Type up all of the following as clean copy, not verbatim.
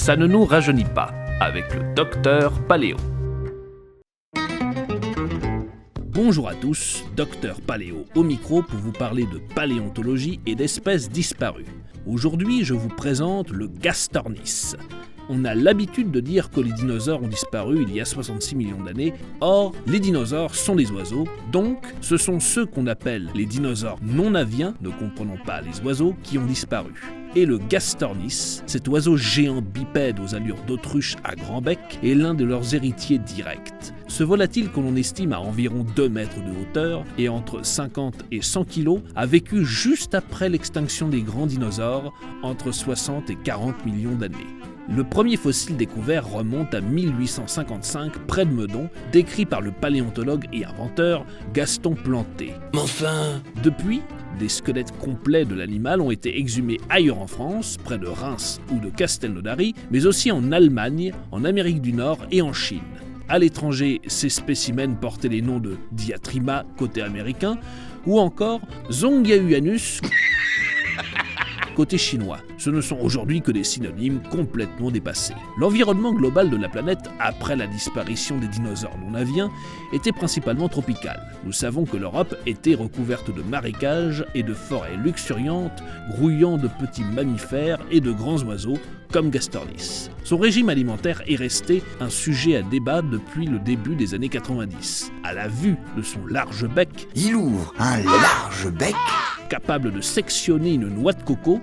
ça ne nous rajeunit pas, avec le docteur Paléo. Bonjour à tous, Docteur Paléo au micro pour vous parler de paléontologie et d'espèces disparues. Aujourd'hui, je vous présente le Gastornis. On a l'habitude de dire que les dinosaures ont disparu il y a 66 millions d'années. Or, les dinosaures sont des oiseaux, donc ce sont ceux qu'on appelle les dinosaures non aviens, ne comprenant pas les oiseaux, qui ont disparu. Et le Gastornis, cet oiseau géant bipède aux allures d'autruche à grand bec, est l'un de leurs héritiers directs. Ce volatile que l'on estime à environ 2 mètres de hauteur et entre 50 et 100 kg a vécu juste après l'extinction des grands dinosaures, entre 60 et 40 millions d'années. Le premier fossile découvert remonte à 1855 près de Meudon, décrit par le paléontologue et inventeur Gaston Planté. Mais enfin, depuis, des squelettes complets de l'animal ont été exhumés ailleurs en France, près de Reims ou de Castelnaudary, mais aussi en Allemagne, en Amérique du Nord et en Chine. À l'étranger, ces spécimens portaient les noms de Diatrima côté américain ou encore Zongiahuanus côté chinois. Ce ne sont aujourd'hui que des synonymes complètement dépassés. L'environnement global de la planète, après la disparition des dinosaures non aviens, était principalement tropical. Nous savons que l'Europe était recouverte de marécages et de forêts luxuriantes, grouillant de petits mammifères et de grands oiseaux, comme Gastornis. Son régime alimentaire est resté un sujet à débat depuis le début des années 90. À la vue de son large bec, il ouvre un large bec capable de sectionner une noix de coco,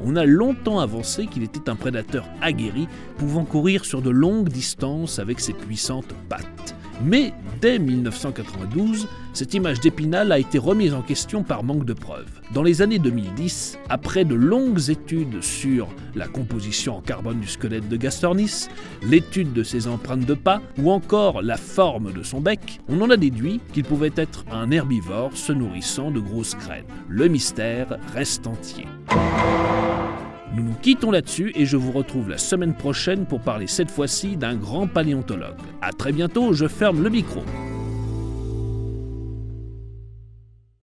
on a longtemps avancé qu'il était un prédateur aguerri, pouvant courir sur de longues distances avec ses puissantes pattes. Mais dès 1992, cette image d'Épinal a été remise en question par manque de preuves. Dans les années 2010, après de longues études sur la composition en carbone du squelette de Gastornis, l'étude de ses empreintes de pas ou encore la forme de son bec, on en a déduit qu'il pouvait être un herbivore se nourrissant de grosses graines. Le mystère reste entier. Nous nous quittons là-dessus et je vous retrouve la semaine prochaine pour parler cette fois-ci d'un grand paléontologue. À très bientôt, je ferme le micro.